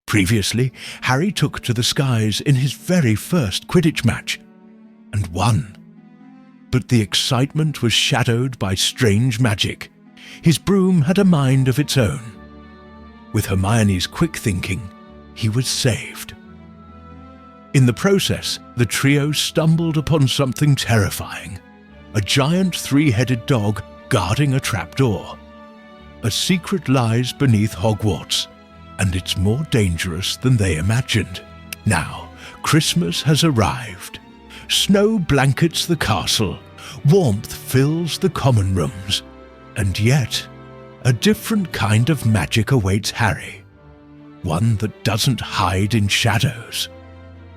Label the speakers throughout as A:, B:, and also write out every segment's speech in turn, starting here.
A: Previously, Harry took to the skies in his very first Quidditch match, and won. But the excitement was shadowed by strange magic. His broom had a mind of its own. With Hermione's quick thinking, he was saved. In the process, the trio stumbled upon something terrifying. A giant three-headed dog guarding a trapdoor. A secret lies beneath Hogwarts, and it's more dangerous than they imagined. Now, Christmas has arrived. Snow blankets the castle, warmth fills the common rooms, and yet, a different kind of magic awaits Harry. One that doesn't hide in shadows,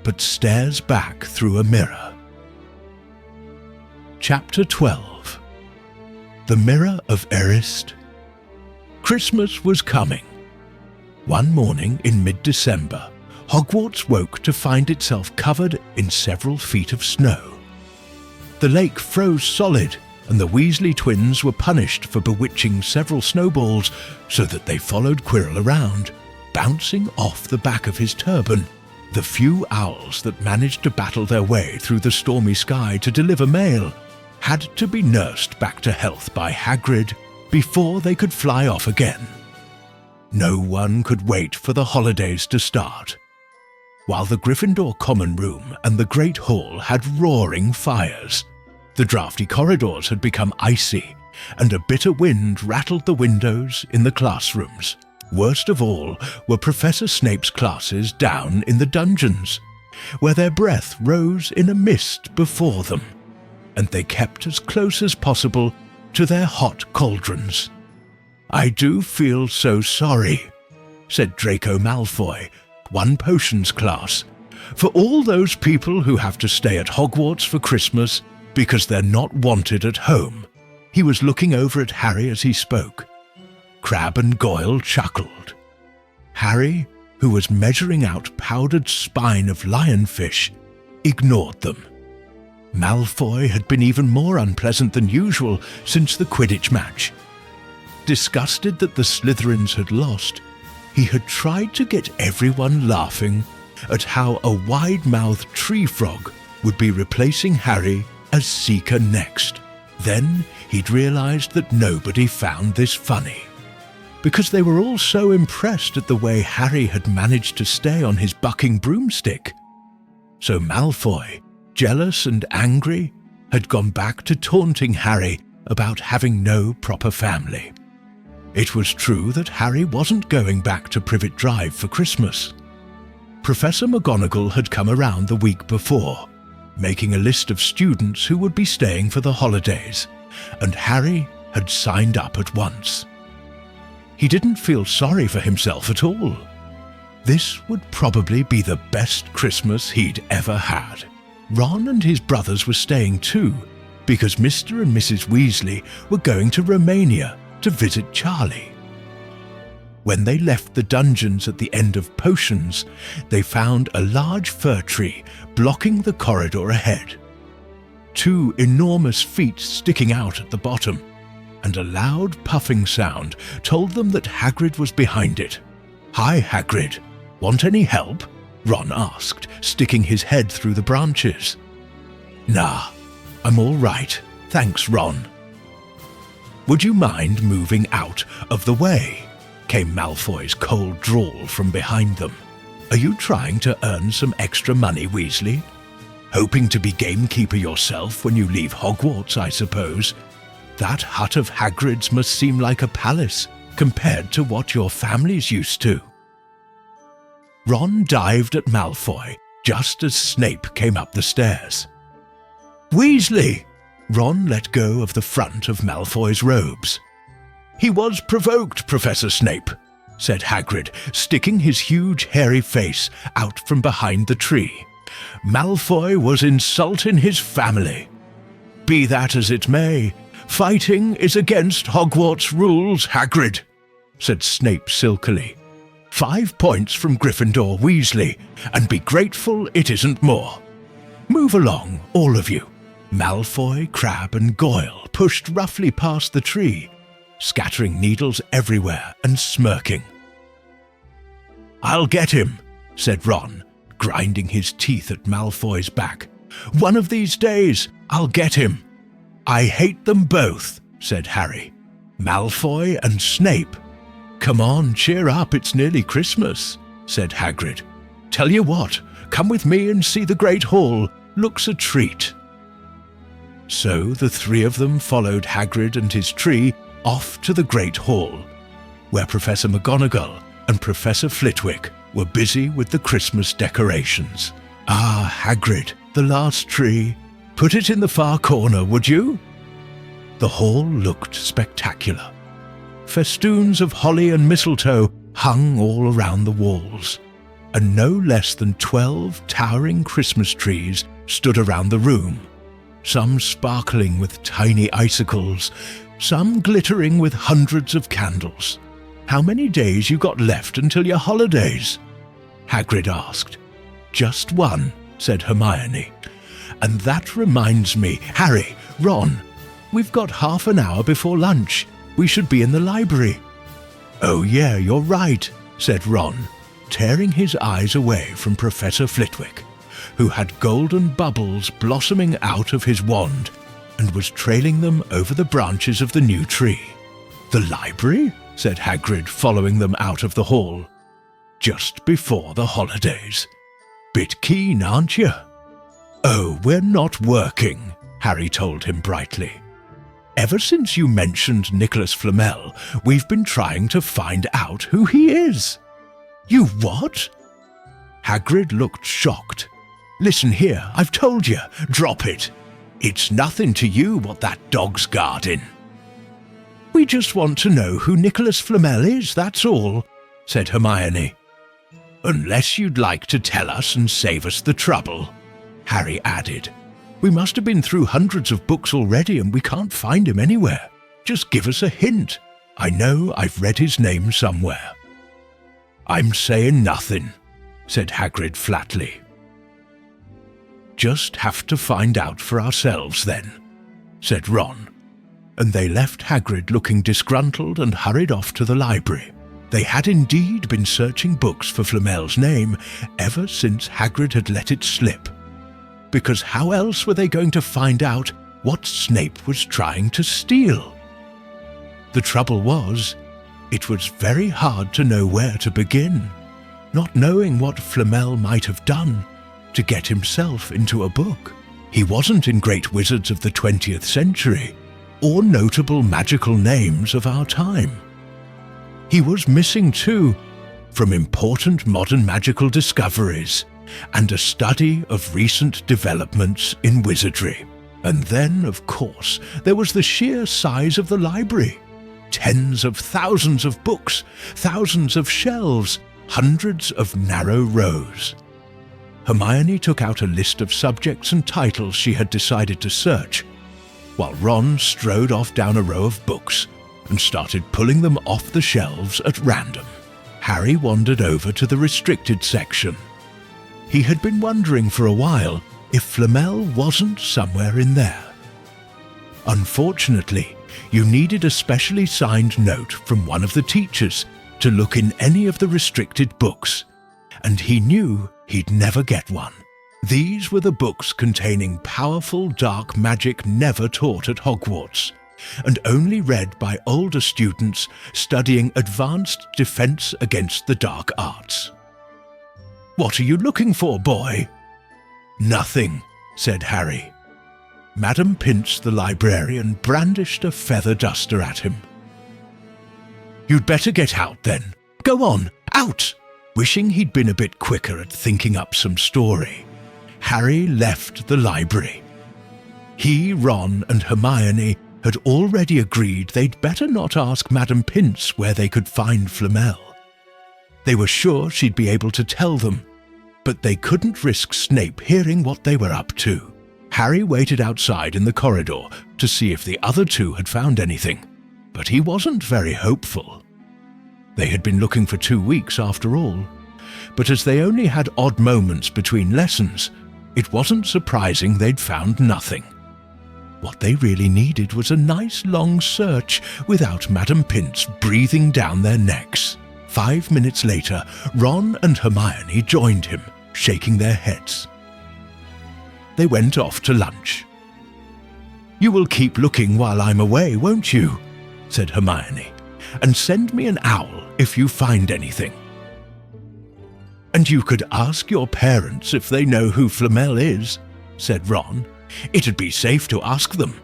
A: but stares back through a mirror. Chapter 12. The Mirror of Erist. Christmas was coming. One morning in mid-December, Hogwarts woke to find itself covered in several feet of snow. The lake froze solid, and the Weasley twins were punished for bewitching several snowballs so that they followed Quirrell around, bouncing off the back of his turban. The few owls that managed to battle their way through the stormy sky to deliver mail had to be nursed back to health by Hagrid before they could fly off again. No one could wait for the holidays to start. While the Gryffindor common room and the Great Hall had roaring fires, the drafty corridors had become icy, and a bitter wind rattled the windows in the classrooms. Worst of all were Professor Snape's classes down in the dungeons, where their breath rose in a mist before them, and they kept as close as possible to their hot cauldrons. "I do feel so sorry," said Draco Malfoy, one potions class, "for all those people who have to stay at Hogwarts for Christmas because they're not wanted at home." He was looking over at Harry as he spoke. Crabbe and Goyle chuckled. Harry, who was measuring out powdered spine of lionfish, ignored them. Malfoy had been even more unpleasant than usual since the Quidditch match. Disgusted that the Slytherins had lost, he had tried to get everyone laughing at how a wide-mouthed tree frog would be replacing Harry as Seeker next. Then he'd realized that nobody found this funny, because they were all so impressed at the way Harry had managed to stay on his bucking broomstick. So Malfoy, jealous and angry, had gone back to taunting Harry about having no proper family. It was true that Harry wasn't going back to Privet Drive for Christmas. Professor McGonagall had come around the week before, making a list of students who would be staying for the holidays, and Harry had signed up at once. He didn't feel sorry for himself at all. This would probably be the best Christmas he'd ever had. Ron and his brothers were staying too, because Mr. and Mrs. Weasley were going to Romania to visit Charlie. When they left the dungeons at the end of Potions, they found a large fir tree blocking the corridor ahead. Two enormous feet sticking out at the bottom, and a loud puffing sound told them that Hagrid was behind it. "Hi, Hagrid. Want any help?" Ron asked, sticking his head through the branches. "Nah, I'm all right. Thanks, Ron." "Would you mind moving out of the way?" came Malfoy's cold drawl from behind them. "Are you trying to earn some extra money, Weasley? Hoping to be gamekeeper yourself when you leave Hogwarts, I suppose. That hut of Hagrid's must seem like a palace compared to what your family's used to." Ron dived at Malfoy just as Snape came up the stairs. "Weasley!" Ron let go of the front of Malfoy's robes. "He was provoked, Professor Snape," said Hagrid, sticking his huge hairy face out from behind the tree. "Malfoy was insulting his family. Be that as it may, fighting is against Hogwarts rules, Hagrid," said Snape silkily. 5 points from Gryffindor Weasley, and be grateful it isn't more. Move along, all of you." Malfoy, Crabbe and Goyle pushed roughly past the tree, scattering needles everywhere and smirking. "I'll get him," said Ron, grinding his teeth at Malfoy's back. "One of these days, I'll get him." "I hate them both," said Harry. "Malfoy and Snape." "Come on, cheer up, it's nearly Christmas," said Hagrid. "Tell you what, come with me and see the Great Hall. Looks a treat." So the three of them followed Hagrid and his tree off to the Great Hall, where Professor McGonagall and Professor Flitwick were busy with the Christmas decorations. "Ah, Hagrid, the last tree. Put it in the far corner, would you?" The hall looked spectacular. Festoons of holly and mistletoe hung all around the walls, and no less than 12 towering Christmas trees stood around the room, some sparkling with tiny icicles, some glittering with hundreds of candles. "How many days you got left until your holidays?" Hagrid asked. "Just one," said Hermione. "And that reminds me, Harry, Ron, we've got half an hour before lunch. We should be in the library." "Oh yeah, you're right," said Ron, tearing his eyes away from Professor Flitwick, who had golden bubbles blossoming out of his wand and was trailing them over the branches of the new tree. "The library?" said Hagrid, following them out of the hall. "Just before the holidays. Bit keen, aren't you?" "Oh, we're not working," Harry told him brightly. "Ever since you mentioned Nicholas Flamel, we've been trying to find out who he is." "You what?" Hagrid looked shocked. "Listen here, I've told you. Drop it. It's nothing to you what that dog's guarding." "We just want to know who Nicholas Flamel is, that's all," said Hermione. "Unless you'd like to tell us and save us the trouble," Harry added. "We must have been through hundreds of books already and we can't find him anywhere. Just give us a hint. I know I've read his name somewhere." "I'm saying nothing," said Hagrid flatly. "Just have to find out for ourselves then," said Ron, and they left Hagrid looking disgruntled and hurried off to the library. They had indeed been searching books for Flamel's name ever since Hagrid had let it slip, because how else were they going to find out what Snape was trying to steal? The trouble was, it was very hard to know where to begin, not knowing what Flamel might have done to get himself into a book. He wasn't in great wizards of the 20th century, or notable magical names of our time. He was missing too, from important modern magical discoveries and a study of recent developments in wizardry. And then, of course, there was the sheer size of the library. Tens of thousands of books, thousands of shelves, hundreds of narrow rows. Hermione took out a list of subjects and titles she had decided to search, while Ron strode off down a row of books and started pulling them off the shelves at random. Harry wandered over to the restricted section. He had been wondering for a while if Flamel wasn't somewhere in there. Unfortunately, you needed a specially signed note from one of the teachers to look in any of the restricted books, and he knew he'd never get one. These were the books containing powerful dark magic never taught at Hogwarts, and only read by older students studying advanced defense against the dark arts. "What are you looking for, boy?" "Nothing," said Harry. Madam Pince, the librarian, brandished a feather duster at him. "You'd better get out then. Go on, out!" Wishing he'd been a bit quicker at thinking up some story, Harry left the library. He, Ron, and Hermione had already agreed they'd better not ask Madam Pince where they could find Flamel. They were sure she'd be able to tell them, but they couldn't risk Snape hearing what they were up to. Harry waited outside in the corridor to see if the other two had found anything, but he wasn't very hopeful. They had been looking for 2 weeks after all, but as they only had odd moments between lessons, it wasn't surprising they'd found nothing. What they really needed was a nice long search without Madam Pince breathing down their necks. 5 minutes later, Ron and Hermione joined him, shaking their heads. They went off to lunch. "You will keep looking while I'm away, won't you?" said Hermione, "and send me an owl if you find anything." "And you could ask your parents if they know who Flamel is," said Ron. "It'd be safe to ask them."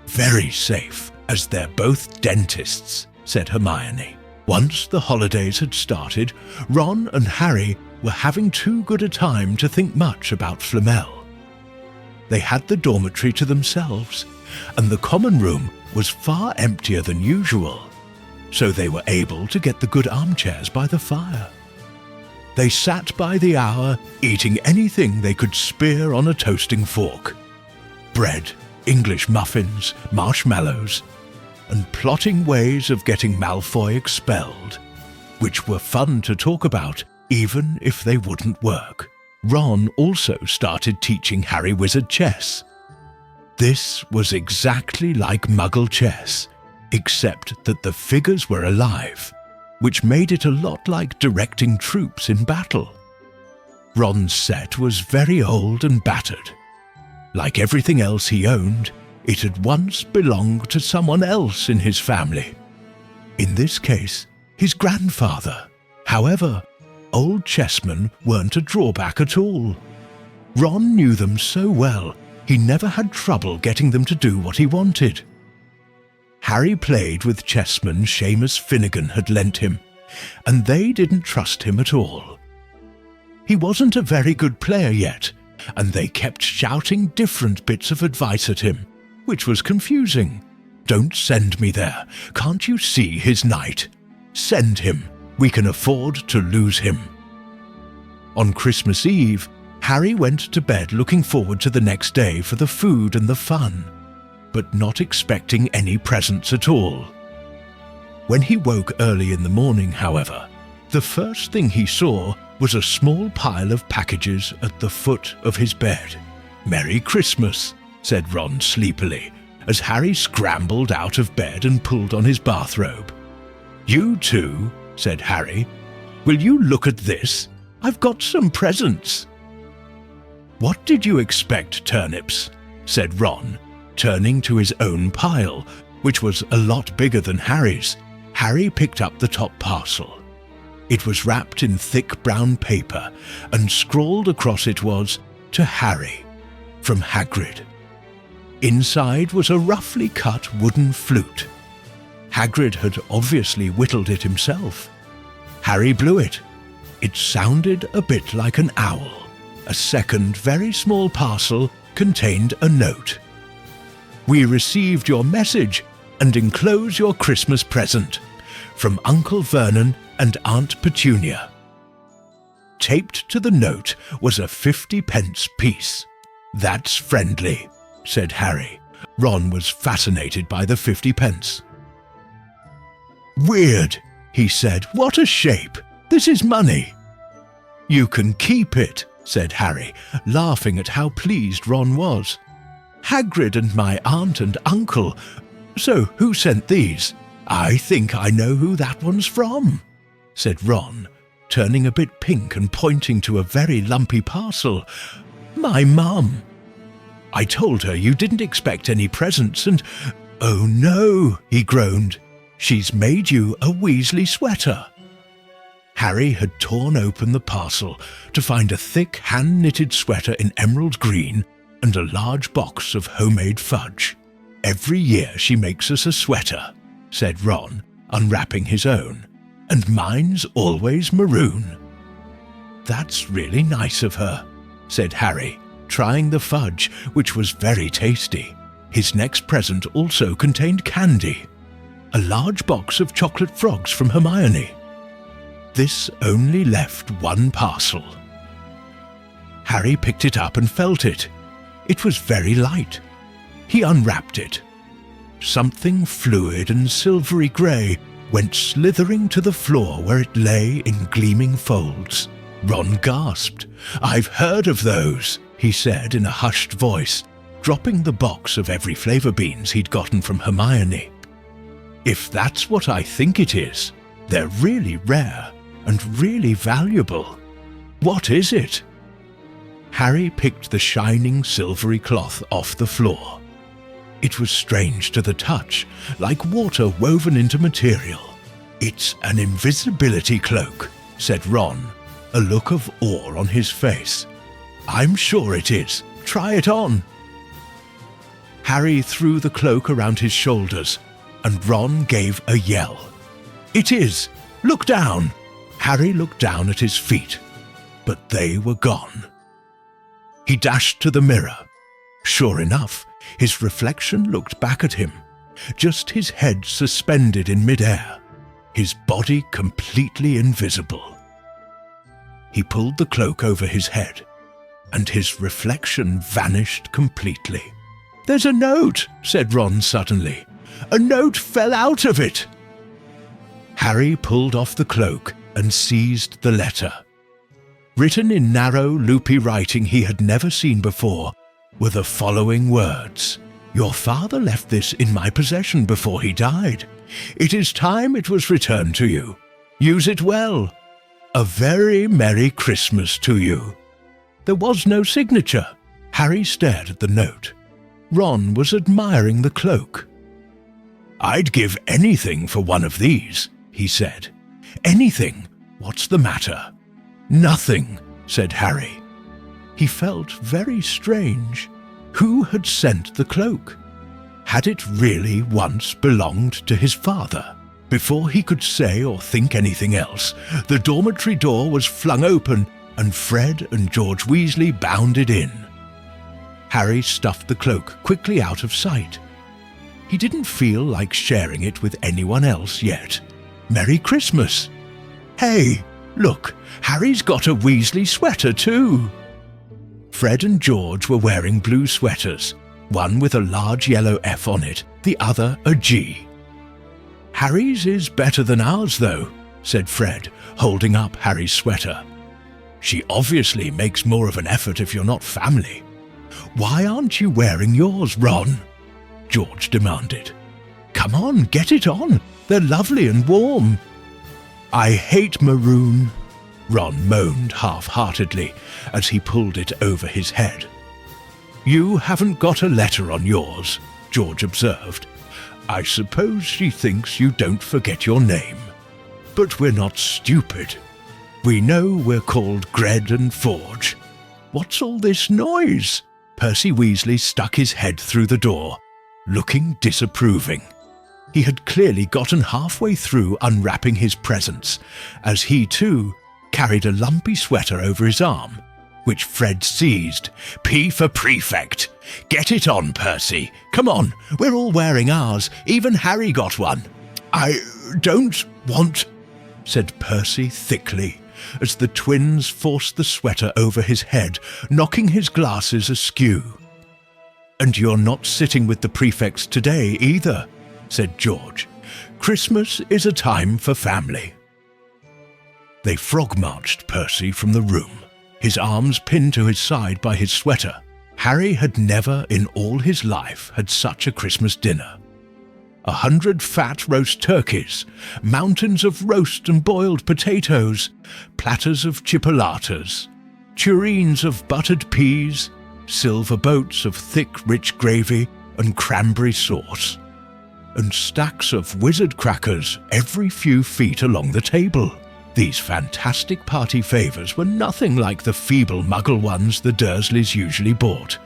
A: "Very safe, as they're both dentists," said Hermione. Once the holidays had started, Ron and Harry were having too good a time to think much about Flamel. They had the dormitory to themselves, and the common room was far emptier than usual, so they were able to get the good armchairs by the fire. They sat by the hour, eating anything they could spear on a toasting fork. Bread, English muffins, marshmallows, and plotting ways of getting Malfoy expelled, which were fun to talk about even if they wouldn't work. Ron also started teaching Harry wizard chess. This was exactly like Muggle chess, except that the figures were alive, which made it a lot like directing troops in battle. Ron's set was very old and battered. Like everything else he owned, it had once belonged to someone else in his family. In this case, his grandfather. However, old chessmen weren't a drawback at all. Ron knew them so well, he never had trouble getting them to do what he wanted. Harry played with chessmen Seamus Finnegan had lent him, and they didn't trust him at all. He wasn't a very good player yet, and they kept shouting different bits of advice at him, which was confusing. "Don't send me there. Can't you see his knight? Send him. We can afford to lose him." On Christmas Eve, Harry went to bed looking forward to the next day for the food and the fun, but not expecting any presents at all. When he woke early in the morning, however, the first thing he saw was a small pile of packages at the foot of his bed. "Merry Christmas," said Ron sleepily, as Harry scrambled out of bed and pulled on his bathrobe. "You too," said Harry. "Will you look at this? I've got some presents." "What did you expect, turnips?" said Ron, turning to his own pile, which was a lot bigger than Harry's. Harry picked up the top parcel. It was wrapped in thick brown paper, and scrawled across it was, "To Harry, from Hagrid." Inside was a roughly cut wooden flute. Hagrid had obviously whittled it himself. Harry blew it. It sounded a bit like an owl. A second, very small parcel contained a note. "We received your message and enclose your Christmas present. From Uncle Vernon and Aunt Petunia." Taped to the note was a 50-pence piece. "That's friendly," said Harry. Ron was fascinated by the 50-pence. "Weird," he said. "What a shape! This is money." "You can keep it," said Harry, laughing at how pleased Ron was. "Hagrid and my aunt and uncle. So who sent these? I think I know who that one's from," said Ron, turning a bit pink and pointing to a very lumpy parcel. "My mum. I told her you didn't expect any presents and, oh no," he groaned, "she's made you a Weasley sweater." Harry had torn open the parcel to find a thick hand-knitted sweater in emerald green and a large box of homemade fudge. "Every year she makes us a sweater," said Ron, unwrapping his own, "and mine's always maroon." "That's really nice of her," said Harry, trying the fudge, which was very tasty. His next present also contained candy, a large box of chocolate frogs from Hermione. This only left one parcel. Harry picked it up and felt it. It was very light. He unwrapped it. Something fluid and silvery grey went slithering to the floor where it lay in gleaming folds. Ron gasped. "I've heard of those," he said in a hushed voice, dropping the box of every flavour beans he'd gotten from Hermione. "If that's what I think it is, They're really rare and really valuable. What is it?" Harry picked the shining silvery cloth off the floor. It was strange to the touch, like water woven into material. "It's an invisibility cloak," said Ron, a look of awe on his face. "I'm sure it is. Try it on." Harry threw the cloak around his shoulders, and Ron gave a yell. "It is! Look down!" Harry looked down at his feet, but they were gone. He dashed to the mirror. Sure enough, his reflection looked back at him, just his head suspended in midair, his body completely invisible. He pulled the cloak over his head, and his reflection vanished completely. "There's a note," said Ron suddenly. "A note fell out of it." Harry pulled off the cloak and seized the letter. Written in narrow, loopy writing he had never seen before were the following words: "Your father left this in my possession before he died. It is time it was returned to you. Use it well. A very Merry Christmas to you." There was no signature. Harry stared at the note. Ron was admiring the cloak. "I'd give anything for one of these," he said. "Anything. What's the matter?" "Nothing," said Harry. He felt very strange. Who had sent the cloak? Had it really once belonged to his father? Before he could say or think anything else, the dormitory door was flung open and Fred and George Weasley bounded in. Harry stuffed the cloak quickly out of sight. He didn't feel like sharing it with anyone else yet. Merry Christmas! Hey, look, Harry's got a Weasley sweater too! Fred and George were wearing blue sweaters, one with a large yellow F on it, the other a G. "Harry's is better than ours, though," said Fred, holding up Harry's sweater. "She obviously makes more of an effort if you're not family." "Why aren't you wearing yours, Ron?" George demanded. "Come on, get it on. They're lovely and warm." "I hate maroon," Ron moaned half-heartedly as he pulled it over his head. "You haven't got a letter on yours," George observed. "I suppose she thinks you don't forget your name. But we're not stupid. We know we're called Gred and Forge. What's all this noise?" Percy Weasley stuck his head through the door, looking disapproving. He had clearly gotten halfway through unwrapping his presents, as he too carried a lumpy sweater over his arm, which Fred seized. "P for prefect. Get it on, Percy. Come on, we're all wearing ours. Even Harry got one." "I don't want," said Percy thickly, as the twins forced the sweater over his head, knocking his glasses askew. "And you're not sitting with the prefects today either," said George. "Christmas is a time for family." They frog-marched Percy from the room, his arms pinned to his side by his sweater. Harry had never in all his life had such a Christmas dinner. 100 fat roast turkeys, mountains of roast and boiled potatoes, platters of chipolatas, tureens of buttered peas, silver boats of thick rich gravy and cranberry sauce, and stacks of wizard crackers every few feet along the table. These fantastic party favours were nothing like the feeble muggle ones the Dursleys usually bought,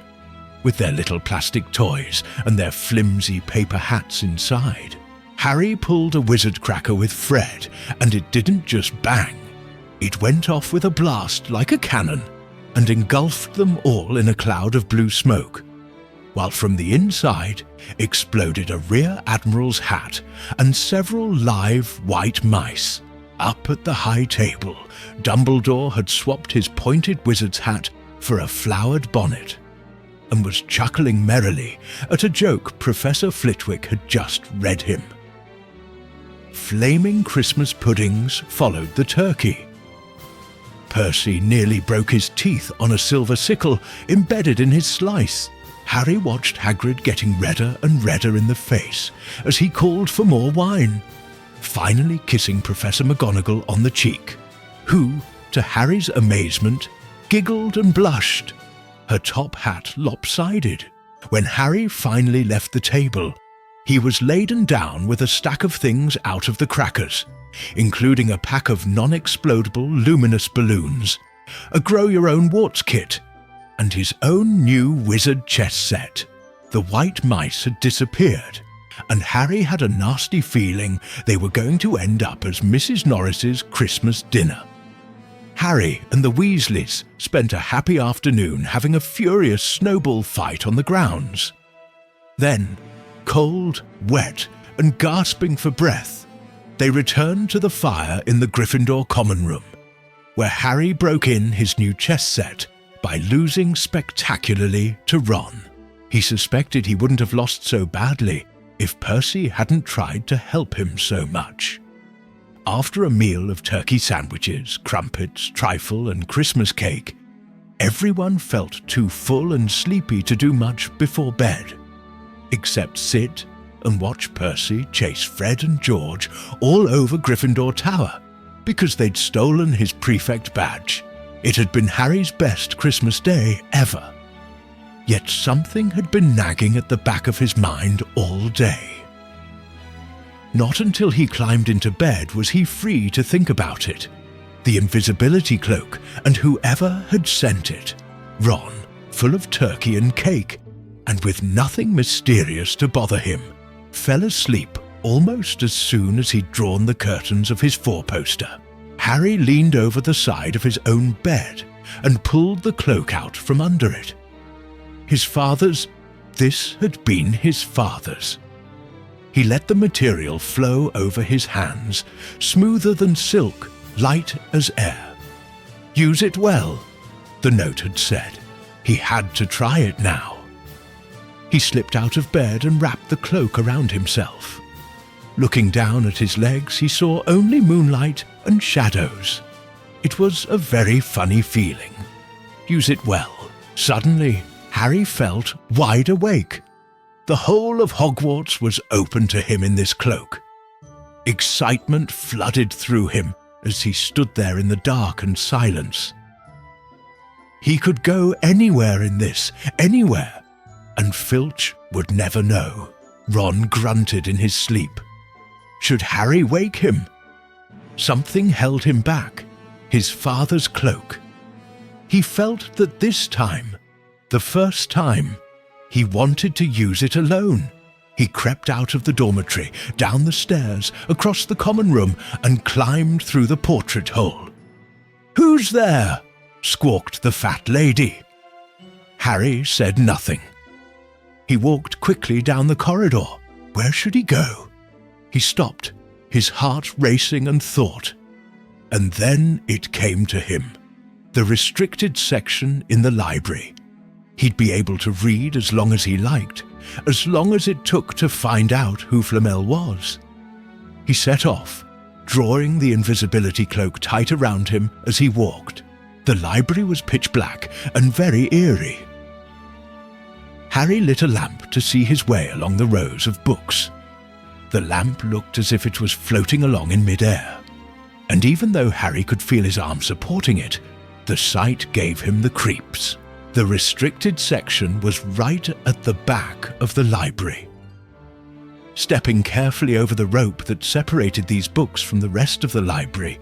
A: with their little plastic toys and their flimsy paper hats inside. Harry pulled a wizard cracker with Fred, and it didn't just bang. It went off with a blast like a cannon, and engulfed them all in a cloud of blue smoke, while from the inside exploded a rear admiral's hat and several live white mice. Up at the high table, Dumbledore had swapped his pointed wizard's hat for a flowered bonnet, and was chuckling merrily at a joke Professor Flitwick had just read him. Flaming Christmas puddings followed the turkey. Percy nearly broke his teeth on a silver sickle embedded in his slice. Harry watched Hagrid getting redder and redder in the face as he called for more wine. finally kissing Professor McGonagall on the cheek, who, to Harry's amazement, giggled and blushed, her top hat lopsided. When Harry finally left the table, he was laden down with a stack of things out of the crackers, including a pack of non-explodable luminous balloons, a grow-your-own-warts kit, and his own new wizard chess set. The white mice had disappeared, and Harry had a nasty feeling they were going to end up as Mrs. Norris's Christmas dinner. Harry and the Weasleys spent a happy afternoon having a furious snowball fight on the grounds. Then, cold, wet, and gasping for breath, they returned to the fire in the Gryffindor common room, where Harry broke in his new chess set by losing spectacularly to Ron. He suspected he wouldn't have lost so badly if Percy hadn't tried to help him so much. After a meal of turkey sandwiches, crumpets, trifle, and Christmas cake, everyone felt too full and sleepy to do much before bed, except sit and watch Percy chase Fred and George all over Gryffindor Tower because they'd stolen his prefect badge. It had been Harry's best Christmas day ever. Yet something had been nagging at the back of his mind all day. Not until he climbed into bed was he free to think about it. The invisibility cloak and whoever had sent it. Ron, full of turkey and cake, and with nothing mysterious to bother him, fell asleep almost as soon as he'd drawn the curtains of his four-poster. Harry leaned over the side of his own bed and pulled the cloak out from under it. His father's. This had been his father's. He let the material flow over his hands, smoother than silk, light as air. Use it well, the note had said. He had to try it now. He slipped out of bed and wrapped the cloak around himself. Looking down at his legs, he saw only moonlight and shadows. It was a very funny feeling. Use it well. Suddenly, Harry felt wide awake. The whole of Hogwarts was open to him in this cloak. Excitement flooded through him as he stood there in the dark and silence. He could go anywhere in this, anywhere, and Filch would never know. Ron grunted in his sleep. Should Harry wake him? Something held him back, his father's cloak. He felt that this time, the first time, he wanted to use it alone. He crept out of the dormitory, down the stairs, across the common room, and climbed through the portrait hole. "Who's there?" squawked the fat lady. Harry said nothing. He walked quickly down the corridor. Where should he go? He stopped, his heart racing and thought. And then it came to him. The restricted section in the library. He'd be able to read as long as he liked, as long as it took to find out who Flamel was. He set off, drawing the invisibility cloak tight around him as he walked. The library was pitch black and very eerie. Harry lit a lamp to see his way along the rows of books. The lamp looked as if it was floating along in mid-air, and even though Harry could feel his arm supporting it, the sight gave him the creeps. The restricted section was right at the back of the library. Stepping carefully over the rope that separated these books from the rest of the library,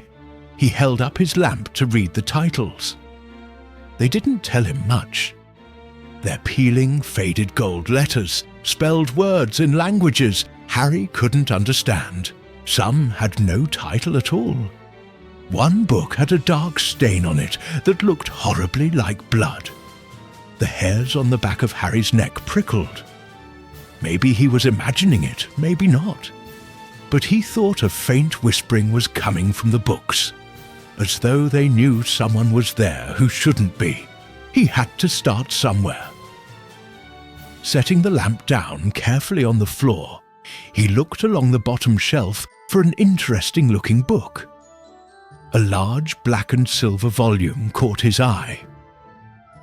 A: he held up his lamp to read the titles. They didn't tell him much. Their peeling, faded gold letters spelled words in languages Harry couldn't understand. Some had no title at all. One book had a dark stain on it that looked horribly like blood. The hairs on the back of Harry's neck prickled. Maybe he was imagining it, maybe not. But he thought a faint whispering was coming from the books, as though they knew someone was there who shouldn't be. He had to start somewhere. Setting the lamp down carefully on the floor, he looked along the bottom shelf for an interesting-looking book. A large black and silver volume caught his eye.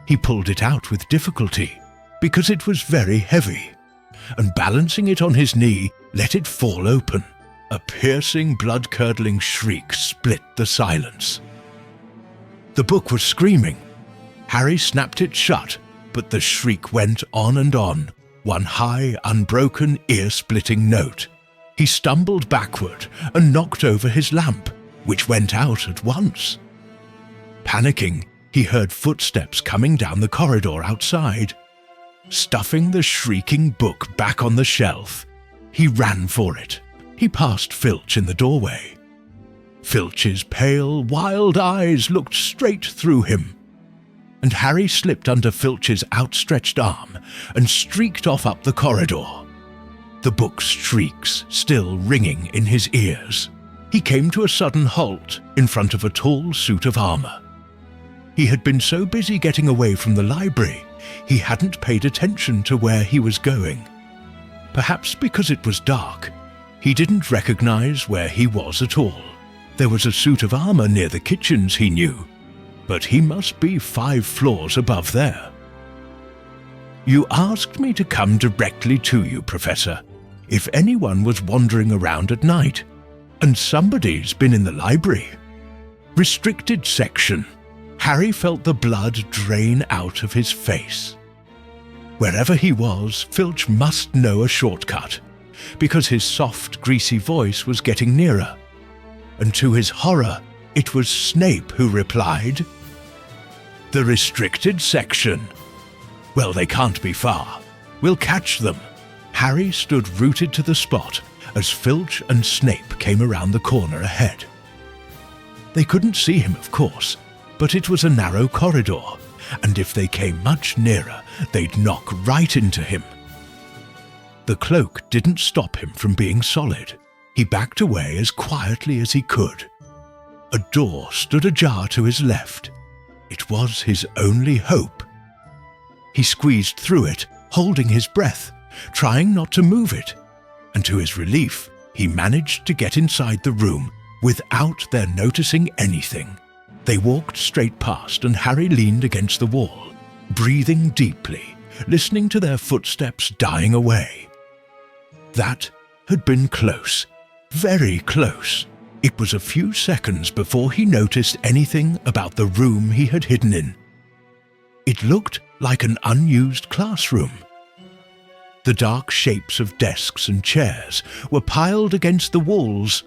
A: He pulled it out with difficulty, because it was very heavy, and balancing it on his knee, let it fall open. A piercing, blood-curdling shriek split the silence. The book was screaming. Harry snapped it shut, but the shriek went on and on, one high, unbroken, ear-splitting note. He stumbled backward and knocked over his lamp, which went out at once. Panicking, he heard footsteps coming down the corridor outside. Stuffing the shrieking book back on the shelf, he ran for it. He passed Filch in the doorway. Filch's pale, wild eyes looked straight through him, and Harry slipped under Filch's outstretched arm and streaked off up the corridor, the book's shrieks still ringing in his ears. He came to a sudden halt in front of a tall suit of armor. He had been so busy getting away from the library, he hadn't paid attention to where he was going. Perhaps because it was dark, he didn't recognize where he was at all. There was a suit of armor near the kitchens, he knew, but he must be 5 floors above there. "You asked me to come directly to you, Professor, if anyone was wandering around at night, and somebody's been in the library. Restricted section." Harry felt the blood drain out of his face. Wherever he was, Filch must know a shortcut, because his soft, greasy voice was getting nearer. And to his horror, it was Snape who replied, "The restricted section. Well, they can't be far. We'll catch them." Harry stood rooted to the spot as Filch and Snape came around the corner ahead. They couldn't see him, of course, but it was a narrow corridor, and if they came much nearer, they'd knock right into him. The cloak didn't stop him from being solid. He backed away as quietly as he could. A door stood ajar to his left. It was his only hope. He squeezed through it, holding his breath, trying not to move it, and to his relief, he managed to get inside the room without their noticing anything. They walked straight past, and Harry leaned against the wall, breathing deeply, listening to their footsteps dying away. That had been close, very close. It was a few seconds before he noticed anything about the room he had hidden in. It looked like an unused classroom. The dark shapes of desks and chairs were piled against the walls,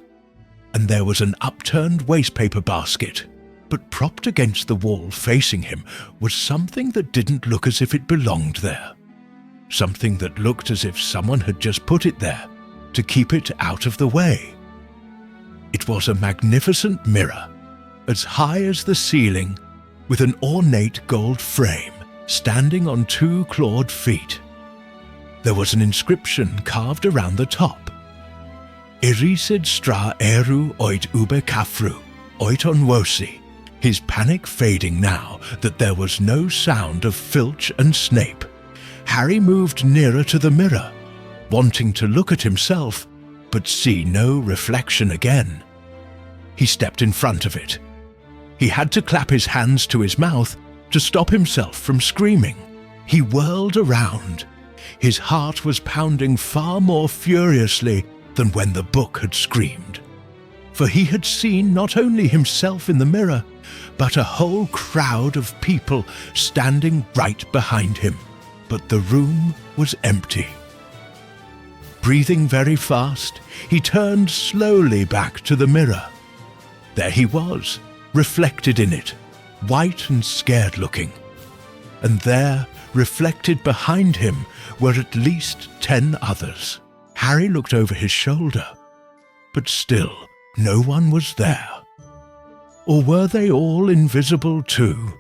A: and there was an upturned wastepaper basket. But propped against the wall facing him was something that didn't look as if it belonged there. Something that looked as if someone had just put it there to keep it out of the way. It was a magnificent mirror, as high as the ceiling, with an ornate gold frame standing on 2 clawed feet. There was an inscription carved around the top. "Irisid stra eru oit ube kafru, oit onwosi." His panic fading now that there was no sound of Filch and Snape, Harry moved nearer to the mirror, wanting to look at himself, but see no reflection again. He stepped in front of it. He had to clap his hands to his mouth to stop himself from screaming. He whirled around. His heart was pounding far more furiously than when the book had screamed. For he had seen not only himself in the mirror, but a whole crowd of people standing right behind him. But the room was empty. Breathing very fast, he turned slowly back to the mirror. There he was, reflected in it, white and scared looking. And there, reflected behind him, were at least 10 others. Harry looked over his shoulder, but still no one was there. Or were they all invisible too?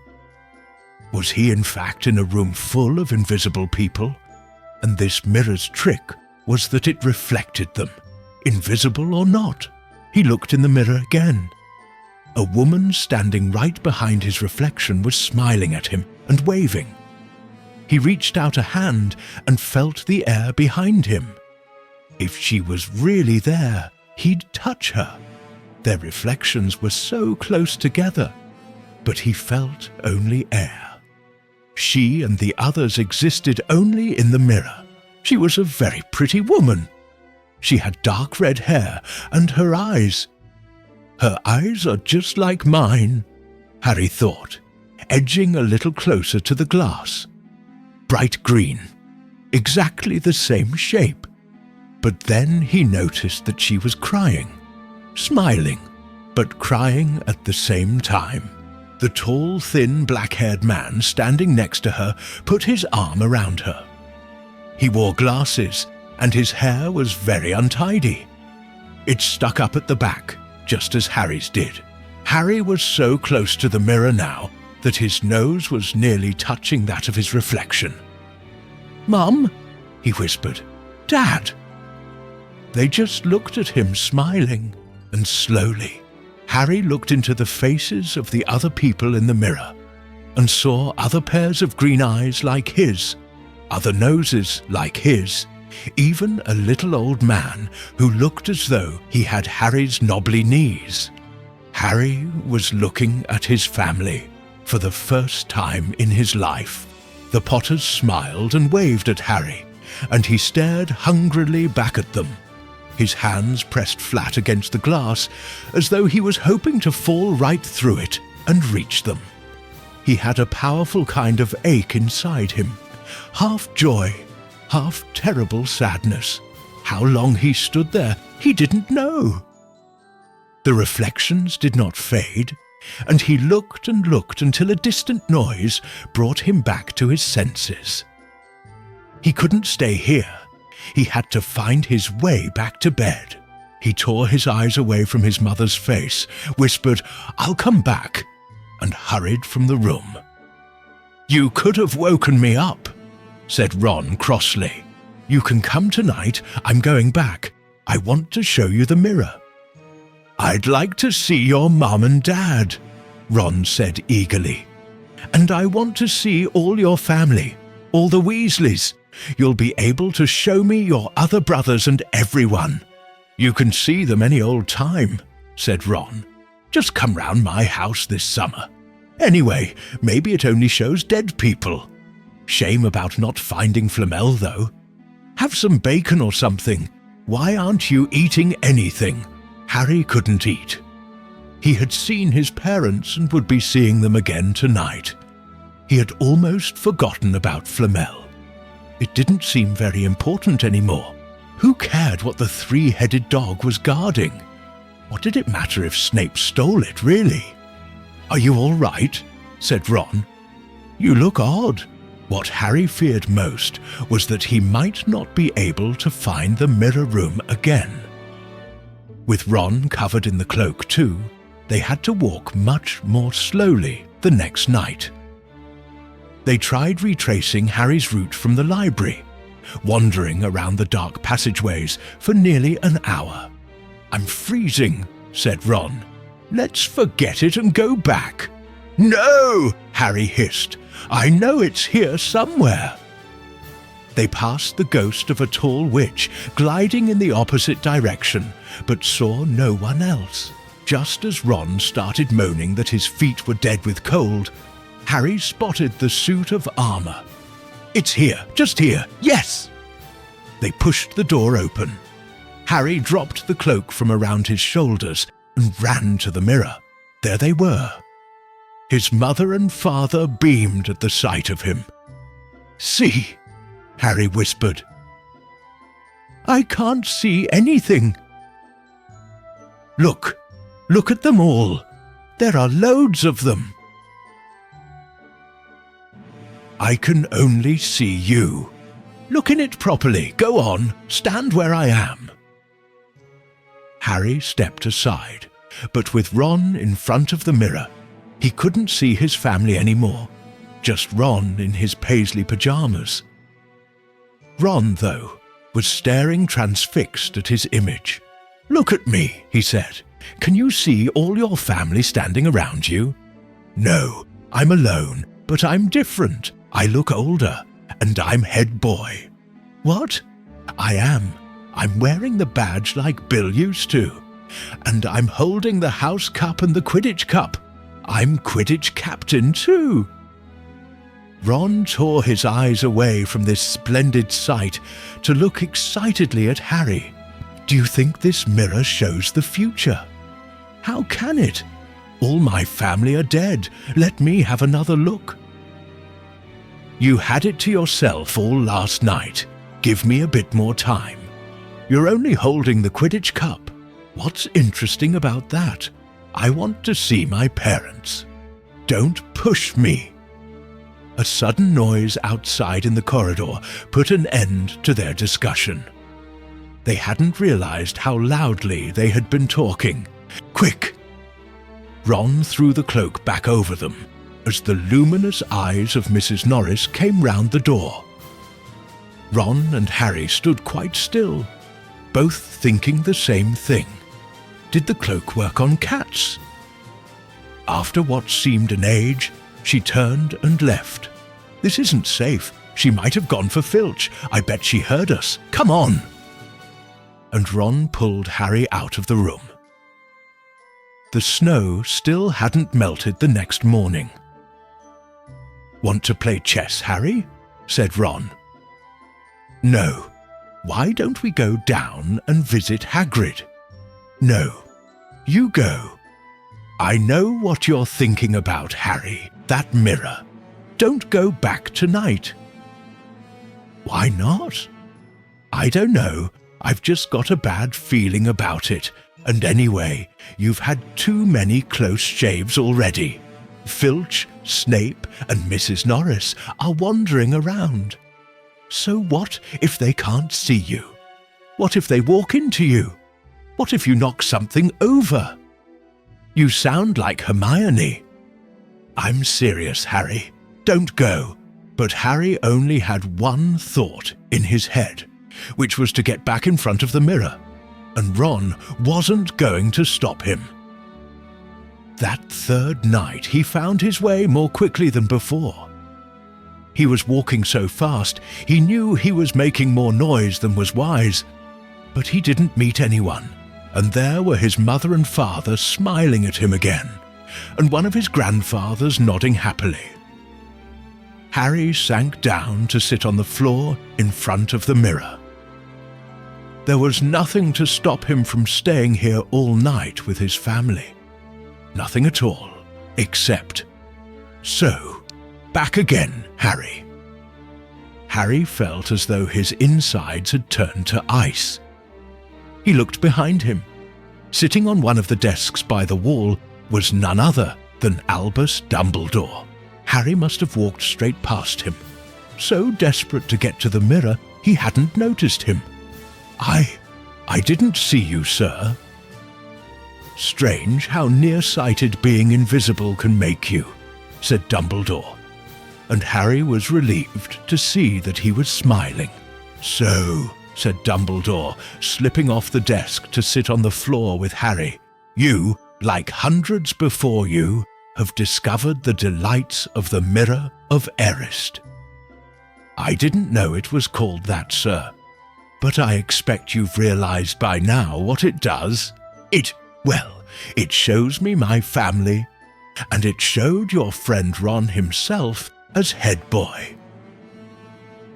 A: Was he in fact in a room full of invisible people? And this mirror's trick was that it reflected them, invisible or not. He looked in the mirror again. A woman standing right behind his reflection was smiling at him and waving. He reached out a hand and felt the air behind him. If she was really there, he'd touch her. Their reflections were so close together, but he felt only air. She and the others existed only in the mirror. She was a very pretty woman. She had dark red hair, and her eyes... Her eyes are just like mine, Harry thought, edging a little closer to the glass. Bright green, exactly the same shape. But then he noticed that she was crying, smiling, but crying at the same time. The tall, thin, black-haired man standing next to her put his arm around her. He wore glasses, and his hair was very untidy. It stuck up at the back, just as Harry's did. Harry was so close to the mirror now that his nose was nearly touching that of his reflection. "Mum," he whispered. "Dad." They just looked at him, smiling, and slowly Harry looked into the faces of the other people in the mirror and saw other pairs of green eyes like his, other noses like his, even a little old man who looked as though he had Harry's knobbly knees. Harry was looking at his family for the first time in his life. The Potters smiled and waved at Harry, and he stared hungrily back at them, his hands pressed flat against the glass as though he was hoping to fall right through it and reach them. He had a powerful kind of ache inside him, half joy, half terrible sadness. How long he stood there, he didn't know. The reflections did not fade, and he looked and looked until a distant noise brought him back to his senses. He couldn't stay here. He had to find his way back to bed. He tore his eyes away from his mother's face, whispered, "I'll come back," and hurried from the room. "You could have woken me up," said Ron crossly. "You can come tonight. I'm going back. I want to show you the mirror." "I'd like to see your mum and dad," Ron said eagerly. "And I want to see all your family, all the Weasleys. You'll be able to show me your other brothers and everyone." "You can see them any old time," said Ron. "Just come round my house this summer. Anyway, maybe it only shows dead people. Shame about not finding Flamel, though. Have some bacon or something. Why aren't you eating anything?" Harry couldn't eat. He had seen his parents and would be seeing them again tonight. He had almost forgotten about Flamel. It didn't seem very important anymore. Who cared what the three-headed dog was guarding? What did it matter if Snape stole it, really? "Are you all right?" said Ron. "You look odd." What Harry feared most was that he might not be able to find the mirror room again. With Ron covered in the cloak too, they had to walk much more slowly the next night. They tried retracing Harry's route from the library, wandering around the dark passageways for nearly an hour. "I'm freezing," said Ron. "Let's forget it and go back." "No!" Harry hissed. "I know it's here somewhere." They passed the ghost of a tall witch gliding in the opposite direction, but saw no one else. Just as Ron started moaning that his feet were dead with cold, Harry spotted the suit of armor. "It's here, just here, yes!" They pushed the door open. Harry dropped the cloak from around his shoulders and ran to the mirror. There they were. His mother and father beamed at the sight of him. "See," Harry whispered. "I can't see anything." Look at them all. There are loads of them." "I can only see you. Look in it properly. Go on, stand where I am." Harry stepped aside, but with Ron in front of the mirror, he couldn't see his family anymore, just Ron in his paisley pajamas. Ron, though, was staring transfixed at his image. "Look at me," he said. "Can you see all your family standing around you?" "No, I'm alone, but I'm different. I look older, and I'm head boy." "What?" "I am. I'm wearing the badge like Bill used to. And I'm holding the house cup and the Quidditch cup. I'm Quidditch captain too." Ron tore his eyes away from this splendid sight to look excitedly at Harry. Do you think this mirror shows the future? How can it? All my family are dead. Let me have another look. You had it to yourself all last night. Give me a bit more time. You're only holding the Quidditch cup. What's interesting about that? I want to see my parents. Don't push me. A sudden noise outside in the corridor put an end to their discussion. They hadn't realized how loudly they had been talking. Quick! Ron threw the cloak back over them as the luminous eyes of Mrs. Norris came round the door. Ron and Harry stood quite still, both thinking the same thing. Did the cloak work on cats? After what seemed an age, she turned and left. This isn't safe. She might have gone for Filch. I bet she heard us. Come on! And Ron pulled Harry out of the room. The snow still hadn't melted the next morning. Want to play chess, Harry? Said Ron. No. Why don't we go down and visit Hagrid? No. You go. I know what you're thinking about, Harry. That mirror. Don't go back tonight. Why not? I don't know. I've just got a bad feeling about it. And anyway, you've had too many close shaves already. Filch, Snape, and Mrs. Norris are wandering around. So what if they can't see you? What if they walk into you? What if you knock something over? You sound like Hermione. I'm serious, Harry. Don't go. But Harry only had one thought in his head, which was to get back in front of the mirror. And Ron wasn't going to stop him. That third night he found his way more quickly than before. He was walking so fast he knew he was making more noise than was wise, but he didn't meet anyone, and there were his mother and father smiling at him again, and one of his grandfathers nodding happily. Harry sank down to sit on the floor in front of the mirror. There was nothing to stop him from staying here all night with his family. Nothing at all, except... So, back again, Harry. Harry felt as though his insides had turned to ice. He looked behind him. Sitting on one of the desks by the wall was none other than Albus Dumbledore. Harry must have walked straight past him. So desperate to get to the mirror, he hadn't noticed him. I didn't see you, sir. Strange how nearsighted being invisible can make you, said Dumbledore, and Harry was relieved to see that he was smiling. So, said Dumbledore, slipping off the desk to sit on the floor with Harry, you, like hundreds before you, have discovered the delights of the Mirror of Erised. I didn't know it was called that, sir. But I expect you've realized by now what it does. It shows me my family, and it showed your friend Ron himself as head boy.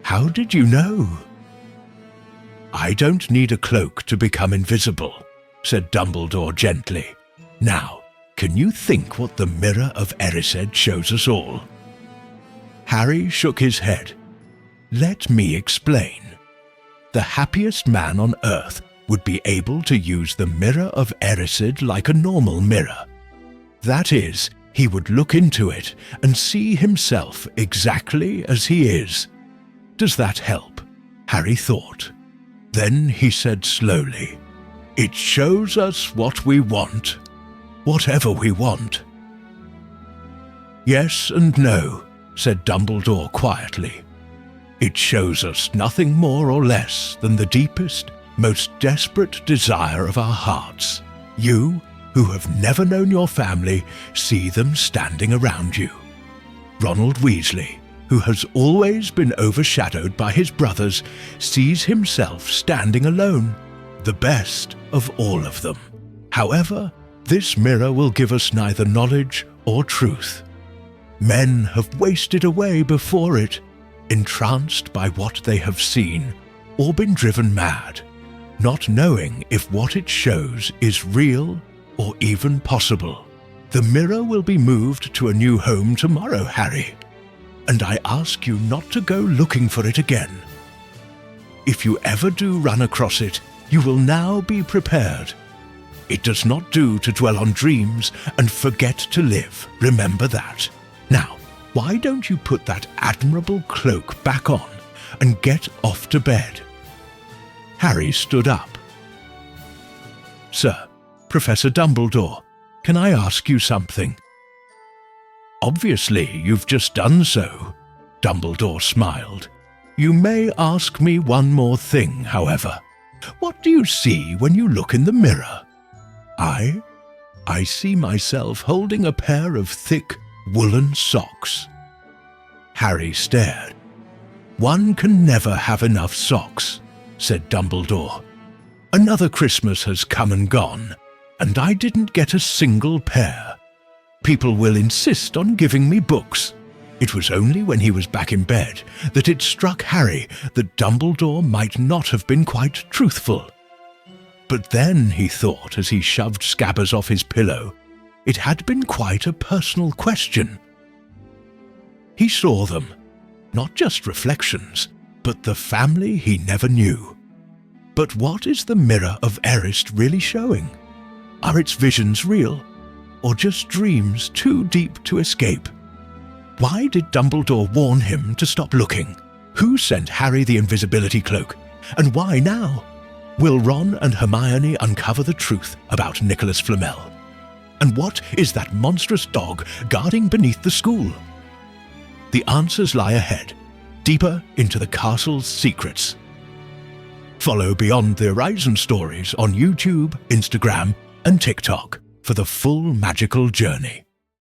A: How did you know? I don't need a cloak to become invisible, said Dumbledore gently. Now, can you think what the Mirror of Erised shows us all? Harry shook his head. Let me explain. The happiest man on earth would be able to use the Mirror of Erised like a normal mirror. That is, he would look into it and see himself exactly as he is. Does that help? Harry thought. Then he said slowly, It shows us what we want, whatever we want. Yes and no, said Dumbledore quietly. It shows us nothing more or less than the deepest, most desperate desire of our hearts. You, who have never known your family, see them standing around you. Ronald Weasley, who has always been overshadowed by his brothers, sees himself standing alone, the best of all of them. However, this mirror will give us neither knowledge or truth. Men have wasted away before it, entranced by what they have seen, or been driven mad. not knowing if what it shows is real or even possible. The mirror will be moved to a new home tomorrow, Harry, and I ask you not to go looking for it again. If you ever do run across it, you will now be prepared. It does not do to dwell on dreams and forget to live. Remember that. Now, why don't you put that admirable cloak back on and get off to bed?" Harry stood up. "Sir, Professor Dumbledore, can I ask you something?" "Obviously, you've just done so," Dumbledore smiled. "You may ask me one more thing, however. What do you see when you look in the mirror?" I see myself holding a pair of thick woolen socks." Harry stared. "One can never have enough socks," said Dumbledore. "Another Christmas has come and gone, and I didn't get a single pair. People will insist on giving me books." It was only when he was back in bed that it struck Harry that Dumbledore might not have been quite truthful. But then, he thought as he shoved Scabbers off his pillow, it had been quite a personal question. He saw them, not just reflections, but the family he never knew. But what is the mirror of Erist really showing? Are its visions real, or just dreams too deep to escape? Why did Dumbledore warn him to stop looking? Who sent Harry the invisibility cloak, and why now? Will Ron and Hermione uncover the truth about Nicholas Flamel? And what is that monstrous dog guarding beneath the school? The answers lie ahead, deeper into the castle's secrets. Follow Beyond the Horizon Stories on YouTube, Instagram, and TikTok for the full magical journey.